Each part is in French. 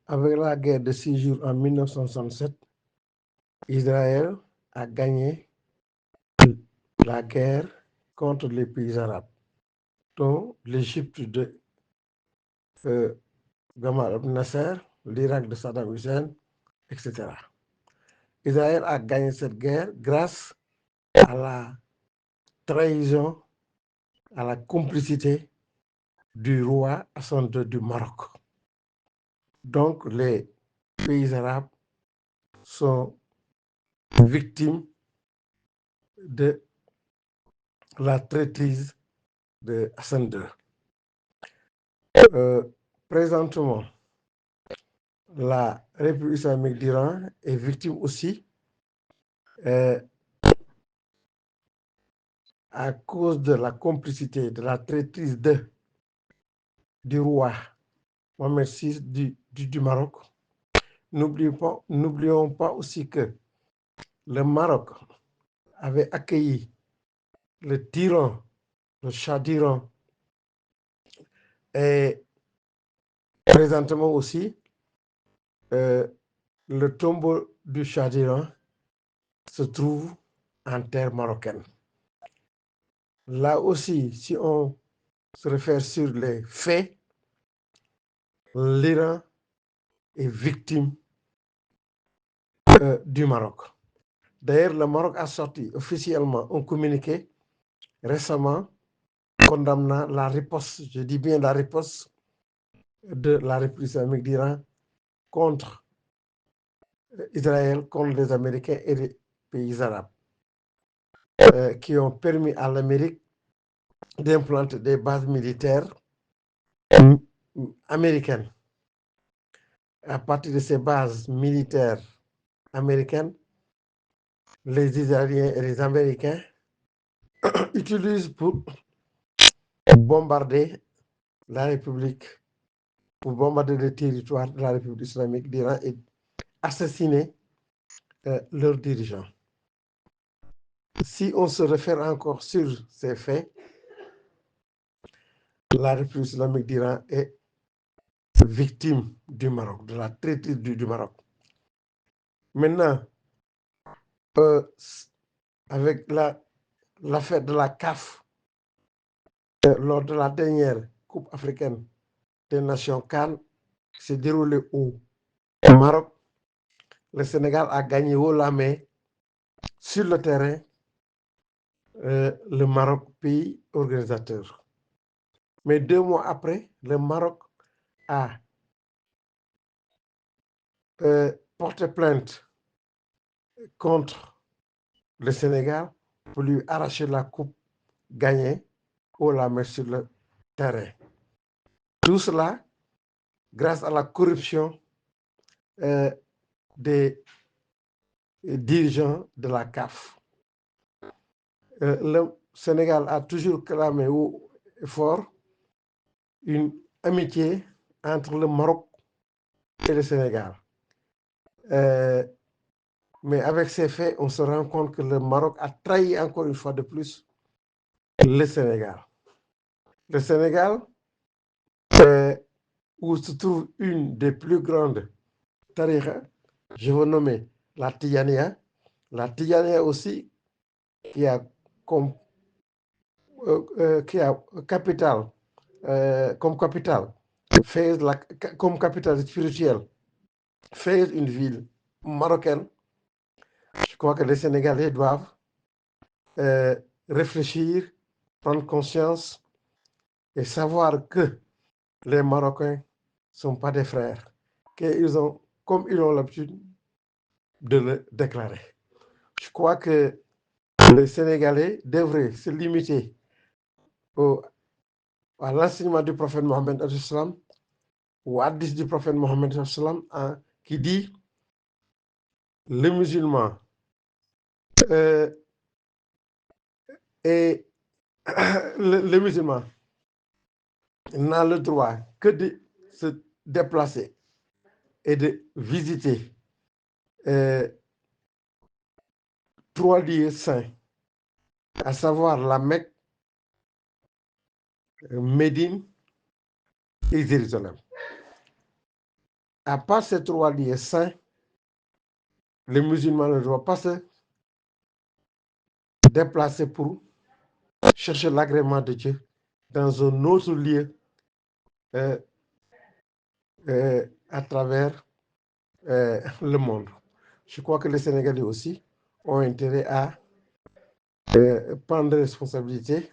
avec la guerre de 6 jours en 1967, Israël a gagné la guerre contre les pays arabes, dont l'Égypte de Gamal Abdel Nasser, l'Irak de Saddam Hussein, etc. Israël a gagné cette guerre grâce à la trahison, à la complicité du roi Hassan II du Maroc. Donc les pays arabes sont victimes de la traîtrise de Hassan II. Présentement, la République islamique d'Iran est victime aussi à cause de la complicité, de la traîtrise du roi Mohamed VI du Maroc. N'oublions pas aussi que le Maroc avait accueilli le tyran, le Shah d'Iran, et présentement aussi, le tombeau du Shah d'Iran se trouve en terre marocaine. Là aussi, si on se réfère sur les faits, l'Iran est victime du Maroc. D'ailleurs, le Maroc a sorti officiellement un communiqué récemment condamnant la riposte, je dis bien la riposte de la République islamique d'Iran contre Israël, contre les Américains et les pays arabes, qui ont permis à l'Amérique d'implanter des bases militaires américaines. À partir de ces bases militaires américaines, les Israéliens et les Américains utilisent pour bombarder la République, pour bombarder le territoire de la République islamique d'Iran et assassiner leurs dirigeants. Si on se réfère encore sur ces faits, la République islamique d'Iran est victime du Maroc, de la traîtrise du Maroc. Maintenant, avec l'affaire de la CAF, lors de la dernière Coupe africaine des Nations CAN, qui s'est déroulée au Maroc, le Sénégal a gagné haut la main sur le terrain, le Maroc, pays organisateur. Mais 2 mois après, le Maroc a porté plainte contre le Sénégal pour lui arracher la coupe gagnée haut la main sur le terrain. Tout cela grâce à la corruption des dirigeants de la CAF. Le Sénégal a toujours clamé haut et fort une amitié entre le Maroc et le Sénégal. Mais avec ces faits, on se rend compte que le Maroc a trahi encore une fois de plus le Sénégal. Le Sénégal, où se trouve une des plus grandes tariqa, je veux nommer la Tijaniya aussi, qui a comme capitale, comme capitale, comme capitale spirituelle, Fès, une ville marocaine. Je crois que les Sénégalais doivent réfléchir, prendre conscience et savoir que les Marocains ne sont pas des frères, comme ils ont l'habitude de le déclarer. Je crois que les Sénégalais devraient se limiter à l'enseignement du prophète Mohammed ou hadith du prophète Mohammed qui dit le musulman et le musulman n'a le droit que de se déplacer et de visiter 3 lieux saints, à savoir la Mecque, Médine et Jérusalem. à part ces 3 lieux saints, les musulmans ne doivent pas se déplacer pour chercher l'agrément de Dieu dans un autre lieu euh, à travers le monde. Je crois que les Sénégalais aussi ont intérêt à prendre des responsabilités,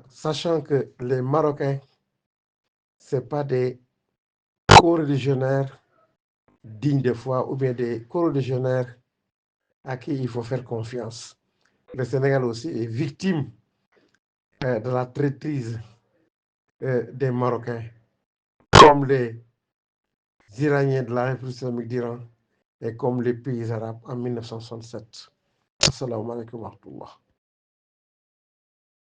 sachant que les Marocains, ce pas des co-religionnaires dignes de foi ou bien des co-religionnaires à qui il faut faire confiance. Le Sénégal aussi est victime de la traîtrise des Marocains, comme les Iraniens de la République islamique d'Iran et comme les pays arabes en 1967. Assalamu alaikum wa rahmatullah.